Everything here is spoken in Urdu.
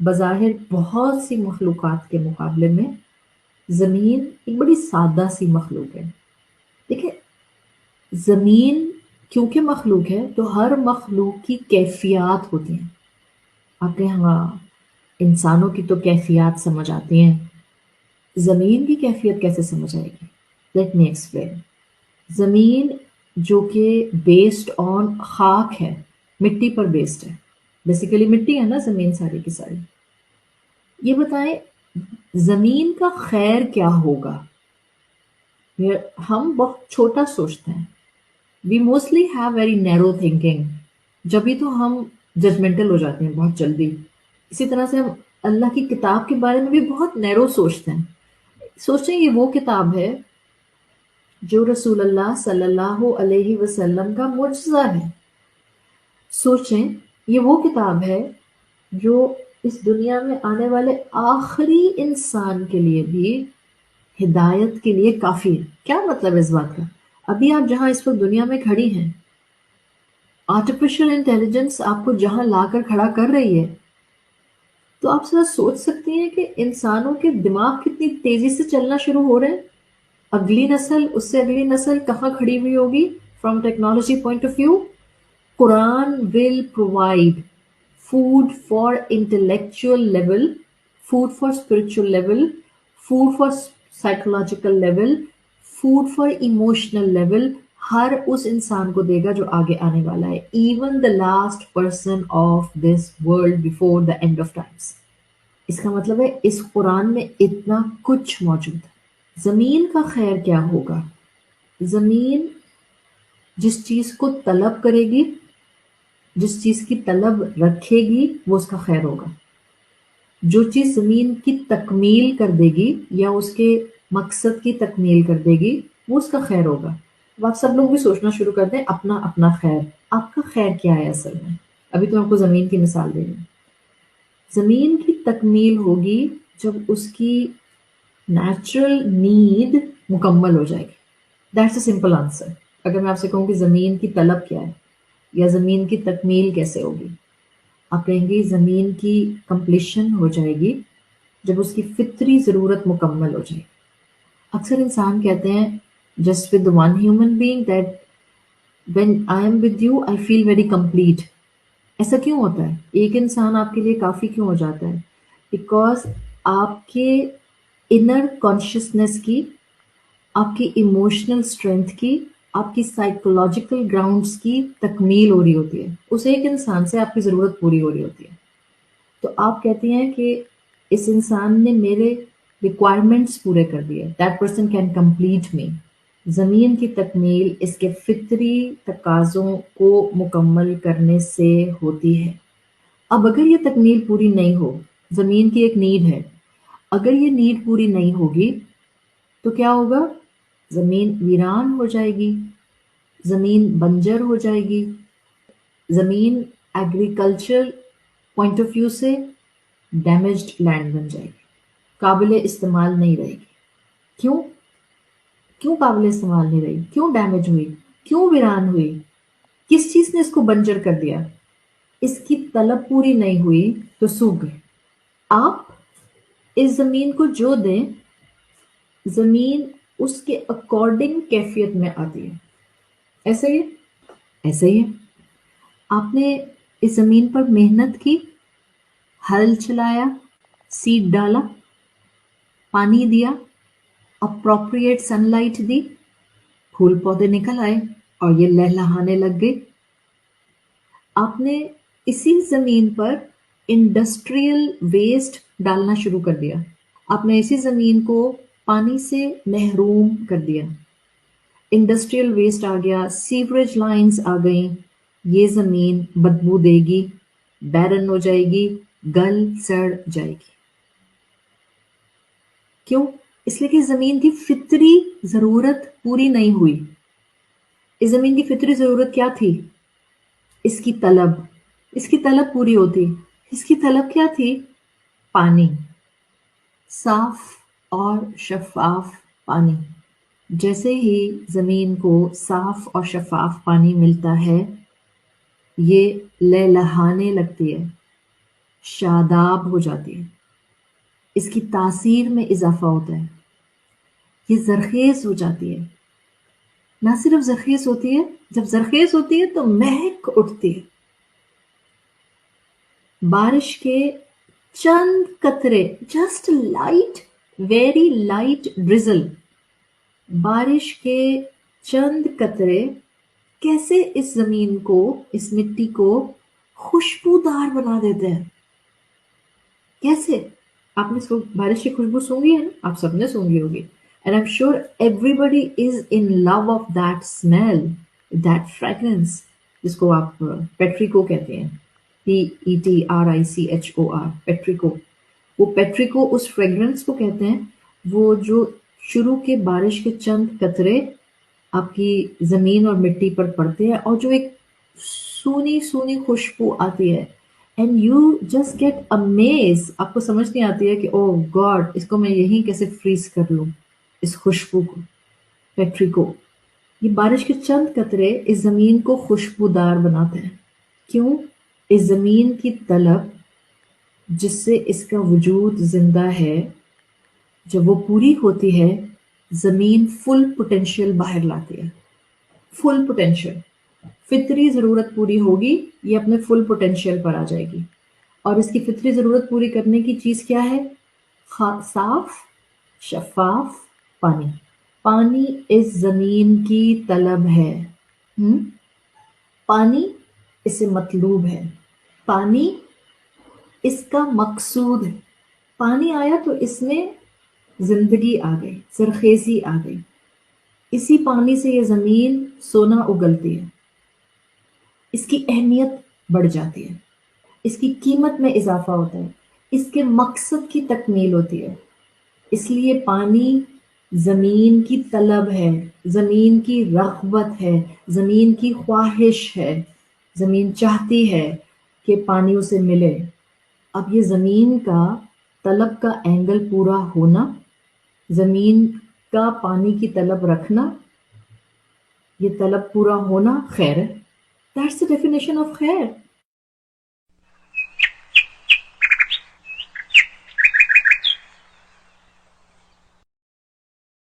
بظاہر بہت سی مخلوقات کے مقابلے میں زمین ایک بڑی سادہ سی مخلوق ہے. دیکھیں، زمین کیونکہ مخلوق ہے تو ہر مخلوق کی کیفیات ہوتی ہیں. آپ کے ہاں انسانوں کی تو کیفیات سمجھ آتی ہیں، زمین کی کیفیت کیسے سمجھ آئے گی؟ Let me explain. زمین جو کہ بیسڈ آن خاک ہے، مٹی پر بیسڈ ہے. بیسیکلی مٹی ہے نا زمین ساری کی ساری. یہ بتائیں زمین کا خیر کیا ہوگا؟ ہم بہت چھوٹا سوچتے ہیں. We mostly have very narrow thinking. جبھی تو ہم ججمنٹل ہو جاتے ہیں بہت جلدی. اسی طرح سے ہم اللہ کی کتاب کے بارے میں بھی بہت نیرو سوچتے ہیں. سوچیں یہ وہ کتاب ہے جو رسول اللہ صلی اللہ علیہ وسلم کا معجزہ ہے. سوچیں یہ وہ کتاب ہے جو اس دنیا میں آنے والے آخری انسان کے لیے بھی ہدایت کے لیے کافی ہے. کیا مطلب اس بات کا؟ ابھی آپ جہاں اس وقت دنیا میں کھڑی ہیں، آرٹیفیشل انٹیلیجنس آپ کو جہاں لا کر کھڑا کر رہی ہے، تو آپ ذرا سوچ سکتی ہیں کہ انسانوں کے دماغ کتنی تیزی سے چلنا شروع ہو رہے ہیں. اگلی نسل، اس سے اگلی نسل کہاں کھڑی ہوئی ہوگی from technology point of view. Quran will provide food for intellectual level, food for spiritual level, food for psychological level, food for emotional level. ہر اس انسان کو دے گا جو آگے آنے والا ہے. even the last person of this world before the end of times. اس کا مطلب ہے اس قرآن میں اتنا کچھ موجود ہے. زمین کا خیر کیا ہوگا؟ زمین جس چیز کو طلب کرے گی، جس چیز کی طلب رکھے گی، وہ اس کا خیر ہوگا. جو چیز زمین کی تکمیل کر دے گی یا اس کے مقصد کی تکمیل کر دے گی، وہ اس کا خیر ہوگا. اب آپ سب لوگ بھی سوچنا شروع کر دیں اپنا اپنا خیر. آپ کا خیر کیا ہے اصل میں؟ ابھی تو آپ کو زمین کی مثال دے رہی ہوں. زمین کی تکمیل ہوگی جب اس کی نیچرل نیڈ مکمل ہو جائے گی. That's a simple answer. اگر میں آپ سے کہوں کہ زمین کی طلب کیا ہے یا زمین کی تکمیل کیسے ہوگی، آپ کہیں گے زمین کی کمپلیشن ہو جائے گی جب اس کی فطری ضرورت مکمل ہو جائے گی. اکثر انسان کہتے ہیں just with one human being that when I am with you I feel very complete. ایسا کیوں ہوتا ہے؟ ایک انسان آپ کے لیے کافی کیوں ہو جاتا ہے؟ بیکاز آپ کے انر کانشیسنیس کی، آپ کی ایموشنل اسٹرینتھ کی، آپ کی سائیکولوجیکل گراؤنڈس کی تکمیل ہو رہی ہوتی ہے. اس ایک انسان سے آپ کی ضرورت پوری ہو رہی ہوتی ہے. تو آپ کہتے ہیں کہ اس انسان نے میرے ریکوائرمنٹس پورے کر دیے. دیٹ پرسن کین کمپلیٹ می. زمین کی تکمیل اس کے فطری تقاضوں کو مکمل کرنے سے ہوتی ہے. اب اگر یہ تکمیل پوری نہیں ہو، زمین کی ایک نیڈ ہے، اگر یہ نیڈ پوری نہیں ہوگی تو کیا ہوگا؟ زمین ویران ہو جائے گی، زمین بنجر ہو جائے گی، زمین ایگریکلچر پوائنٹ آف ویو سے ڈیمیجڈ لینڈ بن جائے گی، قابل استعمال نہیں رہے گی. کیوں؟ کیوں قابل استعمال نہیں رہی؟ کیوں ڈیمیج ہوئی؟ کیوں ویران ہوئی؟ کس چیز نے اس کو بنجر کر دیا؟ اس کی طلب پوری نہیں ہوئی تو سوکھ گئے. آپ اس زمین کو جو دیں، زمین اس کے اکارڈنگ کیفیت میں آتی ہے. ایسا ہی ہے؟ ایسا ہی ہے. آپ نے اس زمین پر محنت کی، ہل چلایا، سیڈ ڈالا، پانی دیا، اپروپریٹ سن لائٹ دی، پھول پودے نکل آئے اور یہ لہلہانے لگ گئے. آپ نے اسی زمین پر انڈسٹریل ویسٹ ڈالنا شروع کر دیا. آپ نے اسی زمین کو پانی سے محروم کر دیا. انڈسٹریل ویسٹ آ گیا، سیوریج لائنز آ گئیں. یہ زمین بدبو دے گی، بیرن ہو جائے گی، گل سڑ جائے گی. کیوں؟ اس لیے کہ زمین کی فطری ضرورت پوری نہیں ہوئی. اس زمین کی فطری ضرورت کیا تھی؟ اس کی طلب. اس کی طلب پوری ہوتی. اس کی طلب کیا تھی؟ پانی، صاف اور شفاف پانی. جیسے ہی زمین کو صاف اور شفاف پانی ملتا ہے، یہ لہلہانے لگتی ہے. شاداب ہو جاتی ہے، اس کی تاثیر میں اضافہ ہوتا ہے، یہ زرخیز ہو جاتی ہے۔ نہ صرف زرخیز ہوتی ہے، جب زرخیز ہوتی ہے تو مہک اٹھتی ہے۔ بارش کے چند قطرے، جسٹ لائٹ، ویری لائٹ ڈرزل، بارش کے چند قطرے کیسے اس زمین کو، اس مٹی کو خوشبودار بنا دیتے ہیں؟ کیسے؟ آپ نے بارش کی خوشبو سونگی ہے نا؟ آپ سب نے سونگی ہوگی، and I am sure everybody is in love of that smell, that fragrance, جس کو آپ پیٹریکو کہتے ہیں، PETRICHOR، پیٹریکو۔ وہ پیٹریکو اس فریگرنس کو کہتے ہیں، وہ جو شروع کے بارش کے چند قطرے آپ کی زمین اور مٹی پر پڑتے ہیں اور جو ایک سونی سونی خوشبو آتی ہے، and you just get amaze, آپ کو سمجھ نہیں آتی ہے کہ او گاڈ، اس کو میں یہیں کیسے فریز کر لوں، اس خوشبو کو، پیٹریکو۔ یہ بارش کے چند قطرے اس زمین کو خوشبودار بناتے ہیں۔ کیوں؟ اس زمین کی طلب جس سے اس کا وجود زندہ ہے، جب وہ پوری ہوتی ہے، زمین فل پوٹینشیل باہر لاتی ہے، فل پوٹینشیل۔ فطری ضرورت پوری ہوگی، یہ اپنے فل پوٹینشیل پر آ جائے گی۔ اور اس کی فطری ضرورت پوری کرنے کی چیز کیا ہے؟ صاف شفاف پانی۔ پانی اس زمین کی طلب ہے۔ ہم؟ پانی اسے مطلوب ہے، پانی اس کا مقصود ہے۔ پانی آیا تو اس میں زندگی آ گئی، زرخیزی آ گئی۔ اسی پانی سے یہ زمین سونا اگلتی ہے، اس کی اہمیت بڑھ جاتی ہے، اس کی قیمت میں اضافہ ہوتا ہے، اس کے مقصد کی تکمیل ہوتی ہے۔ اس لیے پانی زمین کی طلب ہے، زمین کی رغبت ہے، زمین کی خواہش ہے، زمین چاہتی ہے کہ پانی اسے ملے۔ اب یہ زمین کا طلب کا اینگل پورا ہونا، زمین کا پانی کی طلب رکھنا، یہ طلب پورا ہونا خیر ہے۔ دیٹس the definition of خیر۔